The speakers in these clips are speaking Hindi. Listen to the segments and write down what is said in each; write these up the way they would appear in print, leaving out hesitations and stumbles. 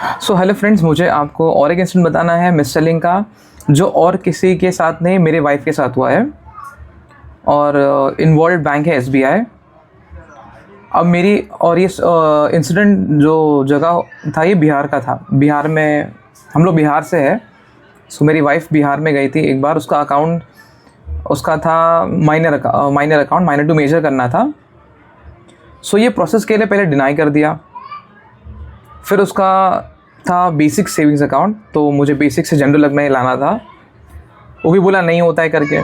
सो हेलो फ्रेंड्स, मुझे आपको और एक इंसिडेंट बताना है मिस सेलिंग का, जो और किसी के साथ नहीं, मेरे वाइफ के साथ हुआ है। और इन्वॉल्व बैंक है एसबीआई। अब मेरी और ये इंसिडेंट जो जगह था ये बिहार का था। बिहार में हम लोग बिहार से है। सो मेरी वाइफ बिहार में गई थी एक बार। उसका अकाउंट उसका था minor account, minor to major करना था। सो ये प्रोसेस के लिए पहले डिनाई कर दिया। फिर उसका था बेसिक सेविंग्स अकाउंट, तो मुझे बेसिक से जनरल में लाना था। वो भी बोला नहीं होता है करके।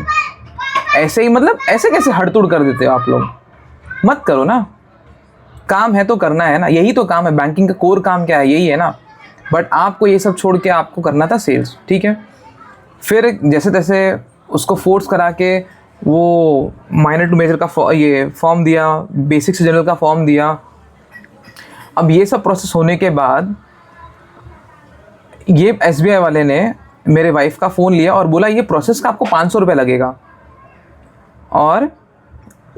ऐसे ही मतलब ऐसे कैसे हड़तुड़ कर देते हो आप लोग? मत करो ना, काम है तो करना है ना, यही तो काम है। बैंकिंग का कोर काम क्या है? यही है ना। बट आपको ये सब छोड़ के आपको करना था सेल्स, ठीक है। फिर जैसे तैसे उसको फोर्स करा के वो माइनर टू मेजर का ये फॉर्म दिया, बेसिक से जनरल का फॉर्म दिया। अब ये सब प्रोसेस होने के बाद ये एसबीआई वाले ने मेरे वाइफ का फ़ोन लिया और बोला ये प्रोसेस का आपको 500 रुपये लगेगा। और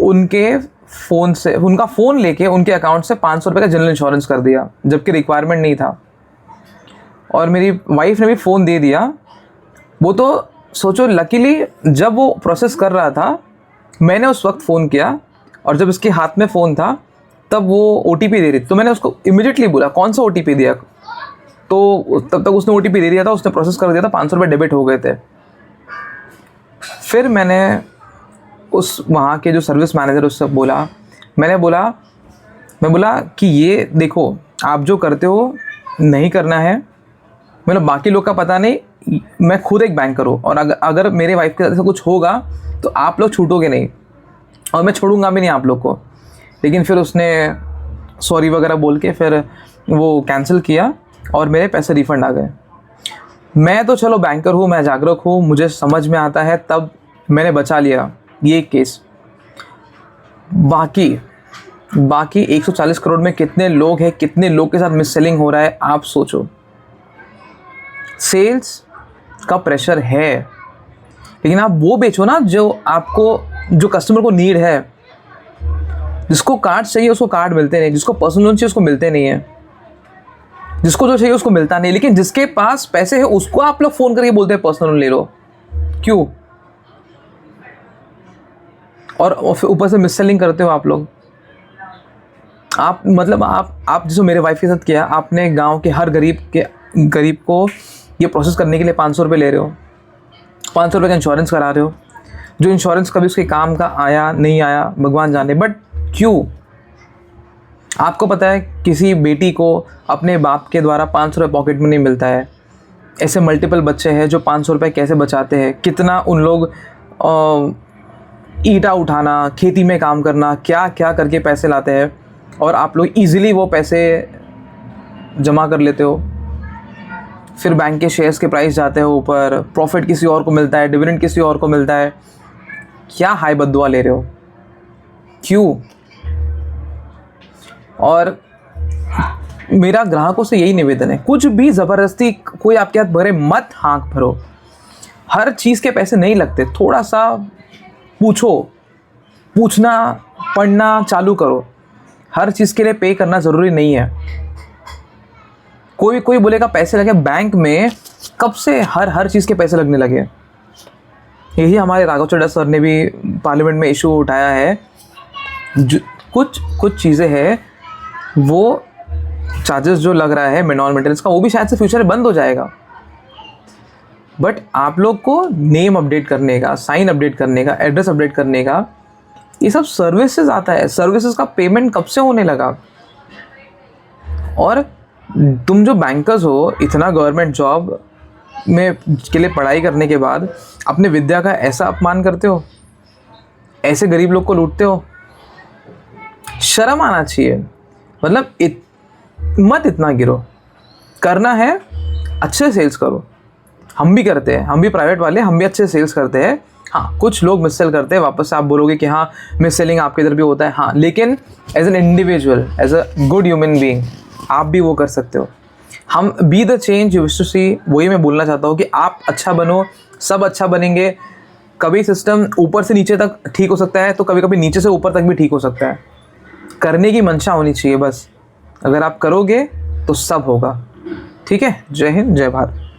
उनके फ़ोन से, उनका फ़ोन लेके उनके अकाउंट से 500 रुपये का जनरल इंश्योरेंस कर दिया, जबकि रिक्वायरमेंट नहीं था। और मेरी वाइफ ने भी फ़ोन दे दिया। वो तो सोचो, लकीली जब वो प्रोसेस कर रहा था मैंने उस वक्त फ़ोन किया, और जब इसके हाथ में फ़ोन था तब वो ओटीपी दे रही थी। तो मैंने उसको इमीडिएटली बोला कौन सा ओटीपी दिया, तो तब तक उसने ओटीपी दे दिया था, उसने प्रोसेस कर दिया था, 500 रुपये डेबिट हो गए थे। फिर मैंने उस वहाँ के जो सर्विस मैनेजर उससे बोला, मैं बोला कि ये देखो, आप जो करते हो नहीं करना है। मतलब बाकी लोग का पता नहीं, मैं खुद एक बैंकर हूँ, और अगर मेरे वाइफ के साथ ऐसा कुछ होगा तो आप लोग छूटोगे नहीं, और मैं छोड़ूंगा भी नहीं आप लोग को। लेकिन फिर उसने सॉरी वगैरह बोल के फिर वो कैंसिल किया और मेरे पैसे रिफ़ंड आ गए। मैं तो चलो बैंकर हूँ, मैं जागरूक हूँ, मुझे समझ में आता है, तब मैंने बचा लिया ये केस। बाकी 140 करोड़ में कितने लोग हैं, कितने लोग के साथ मिस सेलिंग हो रहा है, आप सोचो। सेल्स का प्रेशर है, लेकिन आप वो बेचो ना जो कस्टमर को नीड है। जिसको कार्ड चाहिए उसको कार्ड मिलते नहीं, जिसको पर्सनल लोन चाहिए उसको मिलते नहीं है, जिसको जो चाहिए उसको मिलता नहीं। लेकिन जिसके पास पैसे है उसको आप लोग फ़ोन करके बोलते हैं पर्सनल लोन ले लो, क्यों? और ऊपर से मिस सेलिंग करते हो आप लोग। आप जैसे मेरे वाइफ के साथ किया, आपने गांव के हर गरीब को ये प्रोसेस करने के लिए 500 रुपये ले रहे हो, 500 रुपये का इंश्योरेंस करा रहे हो, जो इंश्योरेंस कभी उसके काम का आया नहीं आया भगवान जाने। बट क्यों? आपको पता है किसी बेटी को अपने बाप के द्वारा 500 रुपये पॉकेट में नहीं मिलता है। ऐसे मल्टीपल बच्चे हैं जो 500 रुपये कैसे बचाते हैं, कितना उन लोग ईंटा उठाना, खेती में काम करना, क्या क्या करके पैसे लाते हैं, और आप लोग ईज़िली वो पैसे जमा कर लेते हो। फिर बैंक के शेयर्स के प्राइस जाते हैं ऊपर, प्रॉफिट किसी और को मिलता है, डिविडेंड किसी और को मिलता है। क्या हाई बद्दुआ ले रहे हो, क्यों? और मेरा ग्राहकों से यही निवेदन है, कुछ भी ज़बरदस्ती कोई आपके हाथ भरे मत हाँक भरो। हर चीज़ के पैसे नहीं लगते, थोड़ा सा पूछना पढ़ना चालू करो। हर चीज़ के लिए पे करना ज़रूरी नहीं है। कोई बोलेगा पैसे लगे, बैंक में कब से हर चीज़ के पैसे लगने लगे। यही हमारे राघव चड्ढा सर ने भी पार्लियामेंट में इशू उठाया है। कुछ चीज़ें हैं, वो चार्जेस जो लग रहा है मिनिमम मेंटेनेंस का, वो भी शायद से फ्यूचर में बंद हो जाएगा। बट आप लोग को नेम अपडेट करने का, साइन अपडेट करने का, एड्रेस अपडेट करने का, ये सब सर्विसेज आता है। सर्विसेज का पेमेंट कब से होने लगा? और तुम जो बैंकर्स हो, इतना गवर्नमेंट जॉब में के लिए पढ़ाई करने के बाद अपने विद्या का ऐसा अपमान करते हो, ऐसे गरीब लोग को लूटते हो। शर्म आना चाहिए। मतलब मत इतना गिरो। करना है अच्छे सेल्स करो। हम भी करते हैं, हम भी प्राइवेट वाले, हम भी अच्छे सेल्स करते हैं। हाँ, कुछ लोग मिस सेल करते हैं, वापस से आप बोलोगे कि हाँ मिस सेलिंग आपके इधर भी होता है। हाँ, लेकिन as an individual, as a good human being, आप भी वो कर सकते हो। हम be the change you wish to see, वही मैं बोलना चाहता हूँ कि आप अच्छा बनो, सब अच्छा बनेंगे। कभी सिस्टम ऊपर से नीचे तक ठीक हो सकता है, तो कभी कभी नीचे से ऊपर तक भी ठीक हो सकता है। करने की मंशा होनी चाहिए बस। अगर आप करोगे तो सब होगा। ठीक है, जय हिंद, जय भारत।